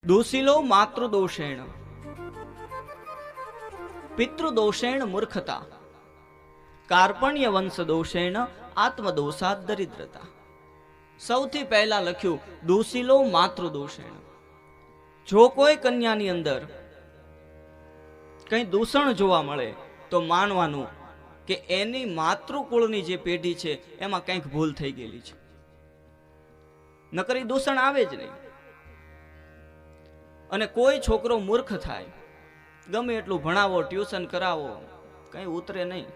દોષિલો માતૃદોષેણ પિતૃદોષેણ મૂર્ખતા કાર્પણ્ય વંશ દોષેણ આત્મદોષાત દરિદ્રતા. સૌથી પહેલા લખ્યું દોષિલો માતૃદોષેણ. જો કોઈ કન્યાની અંદર કંઈ દૂષણ જોવા મળે તો માનવાનું કે એની માતૃકુળની જે પેઢી છે એમાં કંઈક ભૂલ થઈ ગયેલી છે, નકર ઈ દૂષણ આવે જ નહીં. અને કોઈ છોકરો મૂર્ખ થાય, ગમે એટલું ભણાવો, ટ્યુશન કરાવો, કઈ ઉતરે નહીં,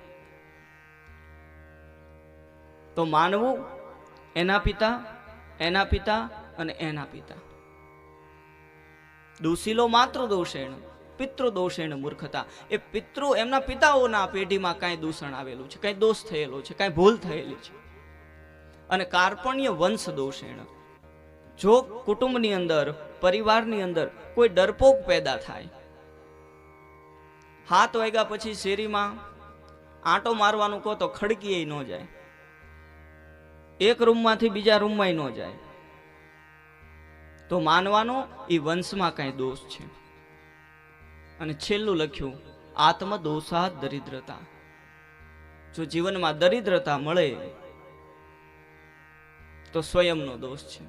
તો માનવું એના પિતા, એના પિતા અને એના પિતા. દોષિલો માતૃદોષેણ પિતૃદોષેણ મૂર્ખતા. એ પિતૃ એમના પિતાઓના પેઢીમાં કાંઈ દૂષણ આવેલું છે, કાંઈ દોષ થયેલો છે, કાંઈ ભૂલ થયેલી છે. અને કાર્પણ્ય વંશ દોષેણ. જો કુટુંબની અંદર, પરિવારની અંદર કોઈ ડરપોક પેદા થાય, 7 વાગ્યા પછી શેરીમાં આંટો મારવાનું કહો તો ખડકીએ ન જાય, એક રૂમમાંથી બીજા રૂમમાં ન જાય, તો માનવાનો એ વંશમાં કાંઈ દોષ છે. અને છેલ્લું લખ્યું આત્મદોષાત દરિદ્રતા. જો જીવનમાં દરિદ્રતા મળે તો સ્વયંનો દોષ છે.